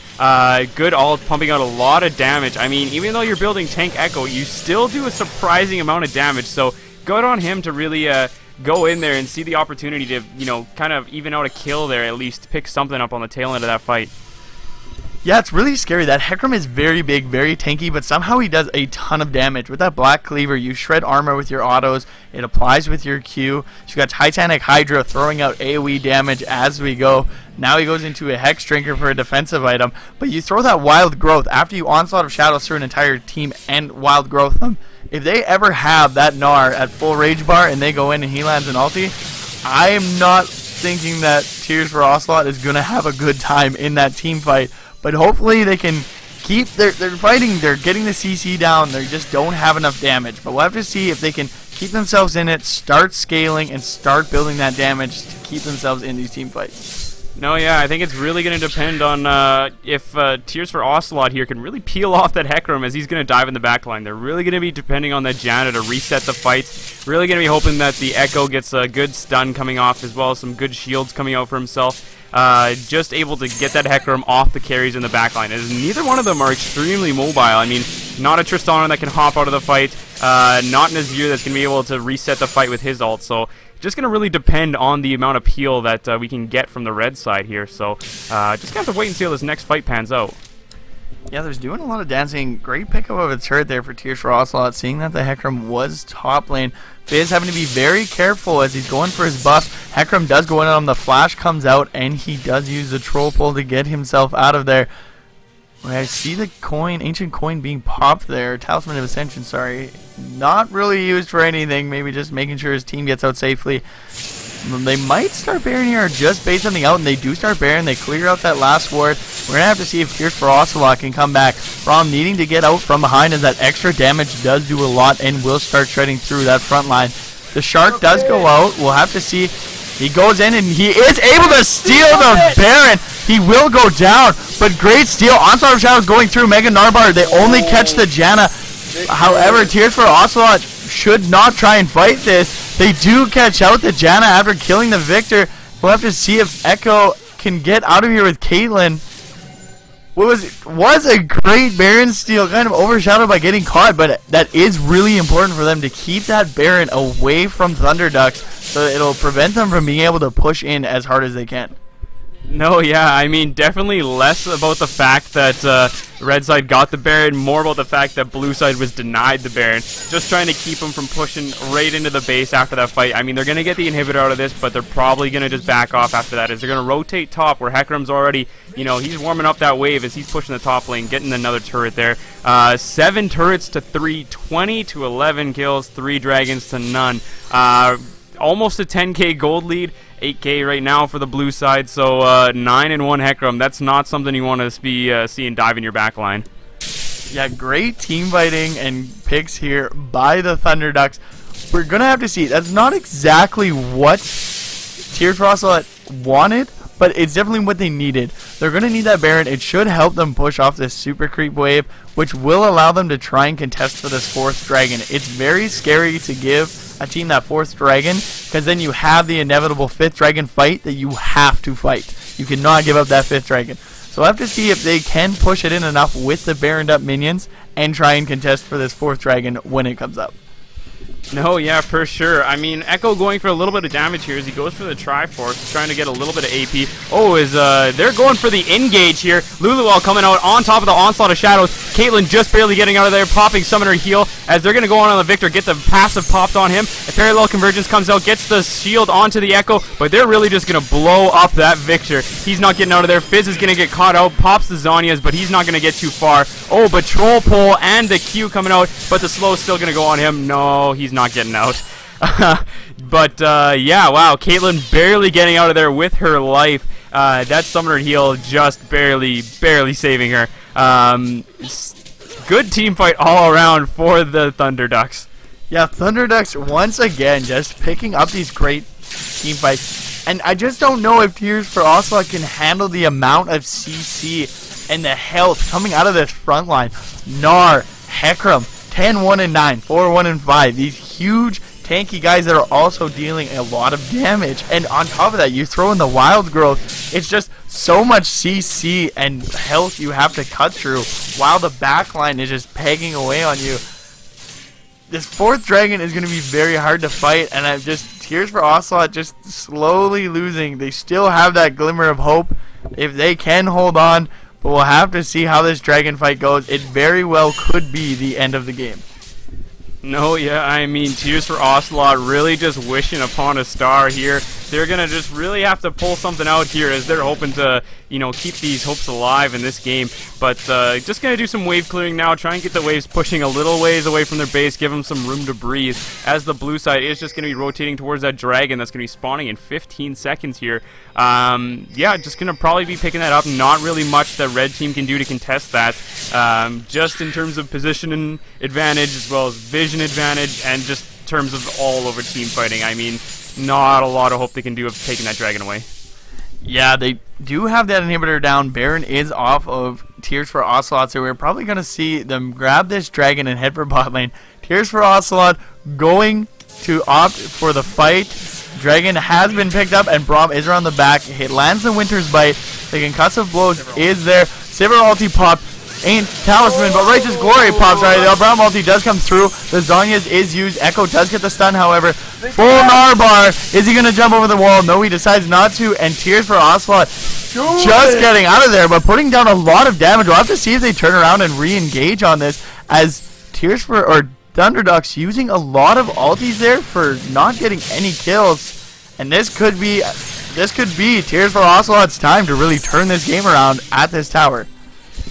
Good ult, pumping out a lot of damage. I mean, even though you're building tank Echo, you still do a surprising amount of damage, so good on him to really go in there and see the opportunity to, you know, kind of even out a kill there, at least pick something up on the tail end of that fight. Yeah, it's really scary. That Hecarim is very big, very tanky, but somehow he does a ton of damage. With that Black Cleaver, you shred armor with your autos. It applies with your Q. So you got Titanic Hydra throwing out AoE damage as we go. Now he goes into a Hex Drinker for a defensive item. But you throw that Wild Growth after you Onslaught of Shadows through an entire team and Wild Growth them. if they ever have that Gnar at full rage bar and they go in and he lands an ulti, I am not thinking that Tears for Ocelot is going to have a good time in that team fight. But hopefully they can keep, they're fighting, they're getting the CC down, they just don't have enough damage. But we'll have to see if they can keep themselves in it, start scaling, and start building that damage to keep themselves in these team fights. No, yeah, I think it's really going to depend on if Tears for Ocelot here can really peel off that Hecarim as he's going to dive in the backline. They're really going to be depending on that Janna to reset the fights. Really going to be hoping that the Echo gets a good stun coming off as well as some good shields coming out for himself. Just able to get that Hecarim off the carries in the backline. As neither one of them are extremely mobile. I mean, not a Tristana that can hop out of the fight. Not an Azir that's going to be able to reset the fight with his ult. So just going to really depend on the amount of peel that we can get from the red side here. So just going to have to wait and see how this next fight pans out. Yeah, there's doing a lot of dancing. Great pickup of a turret there for Tears for Ocelot, seeing that the Hecarim was top lane. Fizz having to be very careful as he's going for his buff. Hecarim does go in on him, the flash comes out, and he does use the troll pull to get himself out of there. I see the coin, ancient coin being popped there. Talisman of Ascension, sorry. Not really used for anything, maybe just making sure his team gets out safely. They might start Baron here just based on the out, and they do start Baron. They clear out that last ward. We're going to have to see if Tears for Ocelot can come back. From needing to get out from behind as that extra damage does do a lot and will start shredding through that front line. The Shark does go out. We'll have to see. He goes in and he is able to steal the Baron. He will go down, but great steal. Onslaught of Shadows going through Mega Narbar. They only catch the Janna. However, Tears for Ocelot should not try and fight this. They do catch out the Janna after killing the Victor. We'll have to see if Echo can get out of here with Caitlyn. Was a great Baron steal, kind of overshadowed by getting caught, but that is really important for them to keep that Baron away from Thunderducks, so it'll prevent them from being able to push in as hard as they can. No, yeah, I mean, definitely less about the fact that red side got the Baron, more about the fact that blue side was denied the Baron. Just trying to keep them from pushing right into the base after that fight. I mean, they're going to get the inhibitor out of this, but they're probably going to just back off after that. As they're going to rotate top, where Hecarim's already, you know, he's warming up that wave as he's pushing the top lane, getting another turret there. 7 turrets to 3, 20 to 11 kills, 3 dragons to none. Almost a 10k gold lead. 8k right now for the blue side, so 9-1 Hecarim. That's not something you want to be seeing dive in your backline. Yeah, great team fighting and picks here by the Thunderducks. We're going to have to see. That's not exactly what Tears for Ocelot wanted, but it's definitely what they needed. They're going to need that Baron. It should help them push off this super creep wave, which will allow them to try and contest for this 4th dragon. It's very scary to give a team that 4th dragon, because then you have the inevitable 5th dragon fight that you have to fight. You cannot give up that 5th dragon. So we'll have to see if they can push it in enough with the Baroned up minions and try and contest for this 4th dragon when it comes up. No, yeah, for sure. I mean, Echo going for a little bit of damage here as he goes for the Triforce, trying to get a little bit of AP. Oh, they're going for the engage here. Luluwell coming out on top of the Onslaught of Shadows. Caitlyn just barely getting out of there, popping Summoner Heal as they're going to go on the Victor, get the passive popped on him. A Parallel Convergence comes out, gets the shield onto the Echo, but they're really just going to blow up that Victor. He's not getting out of there. Fizz is going to get caught out, pops the Zhonya's, but he's not going to get too far. Oh, but Troll Pull and the Q coming out, but the slow's still going to go on him. No, he's not getting out. But yeah, wow, Caitlyn barely getting out of there with her life. That Summoner Heal just barely saving her. Good team fight all around for the Thunderducks. Yeah, Thunderducks once again just picking up these great team fights. And I just don't know if Tears for Ocelot can handle the amount of CC and the health coming out of this front line. Gnar, Hecarim, 10-1-9, 4-1-5. These huge tanky guys that are also dealing a lot of damage. And on top of that, you throw in the wild growth. It's just so much CC and health you have to cut through while the backline is just pegging away on you. This 4th dragon is going to be very hard to fight, and I'm just Tears for Ocelot just slowly losing. They still have that glimmer of hope if they can hold on, but we'll have to see how this dragon fight goes. It very well could be the end of the game. No, yeah, I mean, Tears for Ocelot really just wishing upon a star here. they're going to just really have to pull something out here as they're hoping to, you know, keep these hopes alive in this game. But just going to do some wave clearing now, try and get the waves pushing a little ways away from their base, give them some room to breathe, as the blue side is just going to be rotating towards that dragon that's going to be spawning in 15 seconds here. Yeah, just going to probably be picking that up. Not really much that red team can do to contest that, just in terms of position advantage as well as vision advantage, and just terms of all over team fighting. I mean, not a lot of hope they can do of taking that dragon away. Yeah, they do have that inhibitor down. Baron is off of Tears for Ocelot, so we're probably going to see them grab this dragon and head for bot lane. Tears for Ocelot going to opt for the fight. Dragon has been picked up, and Braum is around the back. It lands the Winter's Bite. The concussive blows is there. Sivir ulti pop. Ain't Talisman, but Righteous Glory pops right. The Braum ulti does come through. The Zhonya's is used. Echo does get the stun, however. Full Narbar. Is he going to jump over the wall? No, he decides not to. And Tears for Ocelot just getting out of there, but putting down a lot of damage. We'll have to see if they turn around and re-engage on this, as Tears for, or Thunderducks using a lot of ultis there for not getting any kills. And this could be Tears for Ocelot's time to really turn this game around at this tower.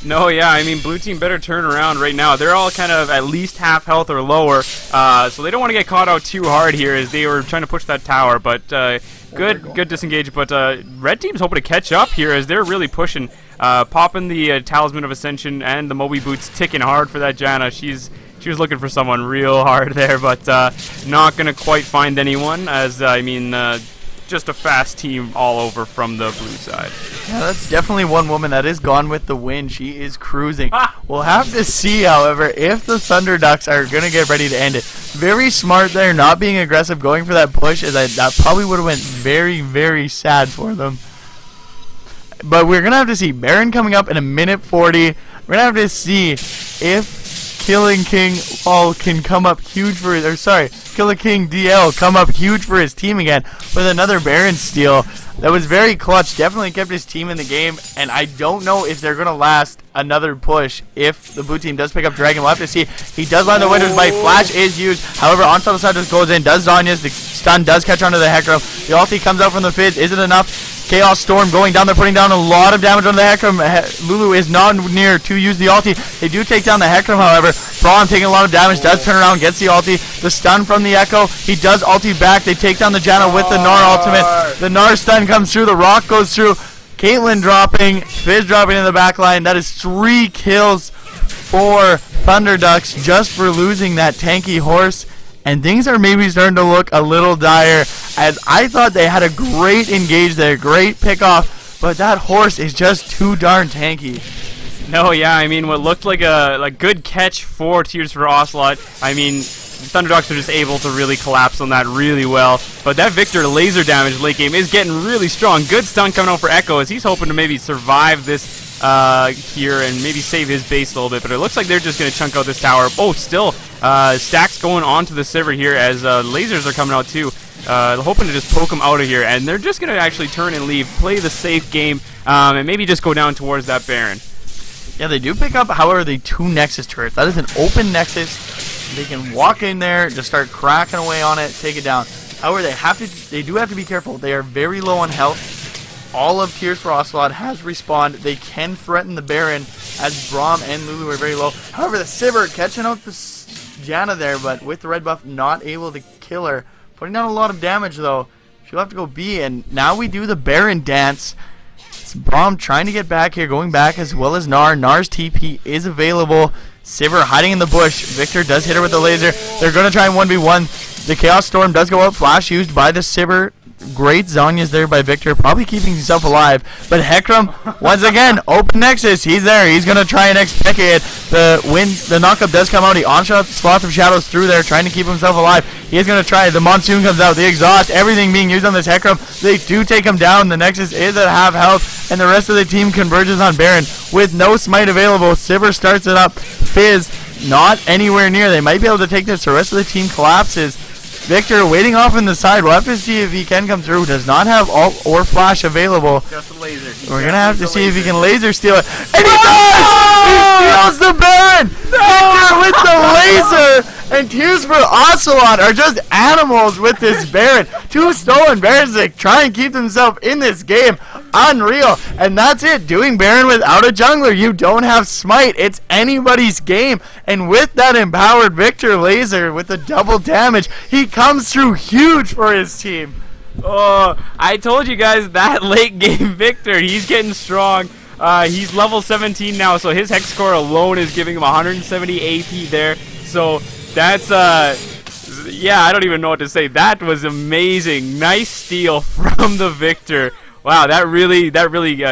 No, yeah, I mean, blue team better turn around right now. They're all kind of at least half health or lower, so they don't want to get caught out too hard here as they were trying to push that tower. But good disengage. But red team's hoping to catch up here as they're really pushing, popping the Talisman of Ascension and the Moby Boots, ticking hard for that Janna. She was looking for someone real hard there, but not going to quite find anyone, as, I mean, just a fast team all over from the blue side. Yeah, that's definitely one woman that is gone with the wind. She is cruising. We'll have to see, however, if the Thunder Ducks are going to get ready to end it. Very smart there, not being aggressive, going for that push, as that probably would have went very, very sad for them. But we're going to have to see Baron coming up in a minute 40. We're going to have to see if Killing King Paul can come up huge for his, or sorry, Killer King DL come up huge for his team again with another Baron steal. That was very clutch, definitely kept his team in the game, and I don't know if they're going to last another push if the blue team does pick up Dragon. We'll have to see. He does land the Winter's Bite, Flash is used, however, Onslaught side just goes in, does Zanya's, the stun does catch onto the Hecarim, the ulti comes out from the Fizz, is it enough? Chaos Storm going down there, putting down a lot of damage on the Hecarim. Lulu is not near to use the ulti. They do take down the Hecarim, however. Braum taking a lot of damage, does turn around, gets the ulti. The stun from the Echo, he does ulti back. They take down the Janna with the Gnar ultimate. The Gnar stun comes through, the rock goes through. Caitlyn dropping, Fizz dropping in the back line. That is 3 kills for Thunder Ducks just for losing that tanky horse. And things are maybe starting to look a little dire, as I thought they had a great engage there, great pick off, but that horse is just too darn tanky. No, yeah, I mean, what looked like a good catch for Tears for Ocelot, I mean, Thunderdogs are just able to really collapse on that really well. But that Victor laser damage late game is getting really strong. Good stun coming out for Echo as he's hoping to maybe survive this here and maybe save his base a little bit. But it looks like they're just going to chunk out this tower. Oh, still, stacks going onto the Sivir here as lasers are coming out too. Hoping to just poke them out of here. And they're just going to actually turn and leave, play the safe game, and maybe just go down towards that Baron. Yeah, they do pick up, however, the 2 Nexus turrets. That is an open Nexus. They can walk in there, just start cracking away on it, take it down. However, they do have to be careful. They are very low on health. All of Tears for Ocelot has respawned. They can threaten the Baron, as Braum and Lulu are very low. However, the Sivir catching out the Janna there, but with the red buff, not able to kill her. Putting down a lot of damage, though. She'll have to go B, and now we do the Baron dance. It's Braum trying to get back here, going back as well as Gnar. Gnar's TP is available. Sivir hiding in the bush. Victor does hit her with the laser. They're going to try and 1v1. The Chaos Storm does go out. Flash used by the Sivir. Great Zanya's there by Victor, probably keeping himself alive. But Hecarim, once again, open Nexus. He's there. He's going to try and XP it. The knockup does come out. He on-shots Sloth of Shadows through there, trying to keep himself alive. He is going to try. The Monsoon comes out. The Exhaust, everything being used on this Hecarim. They do take him down. The Nexus is at half health, and the rest of the team converges on Baron. With no smite available, Sivir starts it up. Fizz, not anywhere near. They might be able to take this. The rest of the team collapses. Victor waiting off in the side. We'll have to see if he can come through. Does not have ult or flash available. Just a laser. We're going to have to see if he can laser steal it. And he does! He steals the Baron! Victor with the laser! And Tears for Ocelot are just animals with this Baron. 2 stolen Barons to try and keep themselves in this game. Unreal. And that's it. Doing Baron without a jungler. You don't have Smite. It's anybody's game. And with that empowered Victor laser with the double damage, he comes through huge for his team. Oh, I told you guys that late game Victor, he's getting strong. He's level 17 now, so his Hex Core alone is giving him 170 AP there. So that's, yeah, I don't even know what to say. That was amazing. Nice steal from the Victor. Wow, that really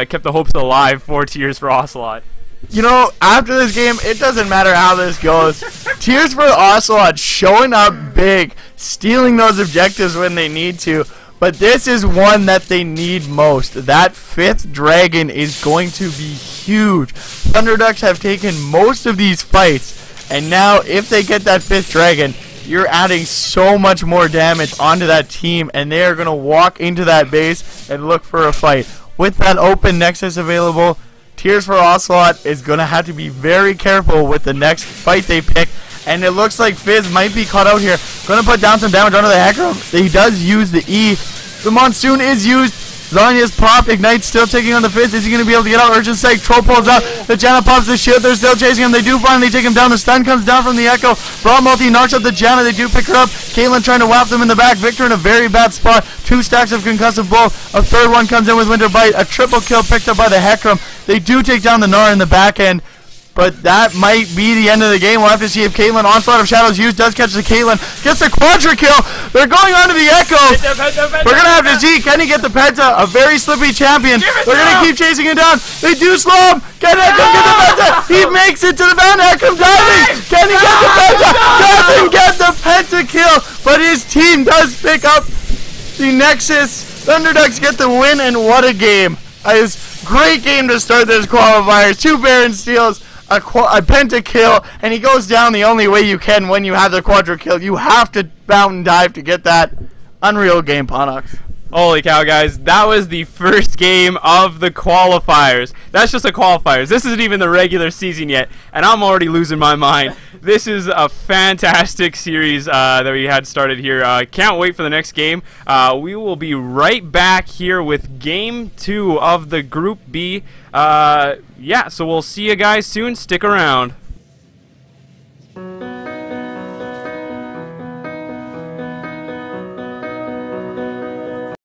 kept the hopes alive for Tears for Ocelot. You know, after this game, it doesn't matter how this goes. Tears for Ocelot showing up big, stealing those objectives when they need to. But this is one that they need most. That 5th dragon is going to be huge. Thunderducks have taken most of these fights. And now, if they get that 5th dragon, you're adding so much more damage onto that team. And they are going to walk into that base and look for a fight. With that open Nexus available, Tears for Ocelot is going to have to be very careful with the next fight they pick. And it looks like Fizz might be caught out here. Going to put down some damage onto the Hecarim. He does use the E. The Monsoon is used. Zanya's pop. Ignite still taking on the Fizz. Is he going to be able to get out? Urgent Strike. Troll pulls out. The Janna pops the shield. They're still chasing him. They do finally take him down. The stun comes down from the Echo. Brawl multi knocks up the Janna. They do pick her up. Caitlyn trying to whap them in the back. Victor in a very bad spot. 2 stacks of concussive blow. A 3rd one comes in with Winter Bite. A triple kill picked up by the Hecarim. They do take down the Gnar in the back end. But that might be the end of the game. We'll have to see if Caitlyn, Onslaught of Shadows used, does catch the Caitlyn. Gets the Quadra kill. They're going on to the Echo. We're going to have to see, can he get the Penta? A very slippy champion. They're going to keep chasing him down. They do slow him. Can Echo get the Penta? He makes it to the Van Echo diving. Can he get the Penta? Doesn't get the Penta kill. But his team does pick up the Nexus. Thunderducks get the win, and what a game. It was a great game to start this qualifiers. 2 Baron steals. A penta kill, and he goes down the only way you can when you have the quadra kill. You have to mountain dive to get that. Unreal game, Ponox. Holy cow, guys. That was the first game of the qualifiers. That's just the qualifiers. This isn't even the regular season yet, and I'm already losing my mind. This is a fantastic series that we had started here. Can't wait for the next game. We will be right back here with Game 2 of the Group B. Yeah, so we'll see you guys soon. Stick around.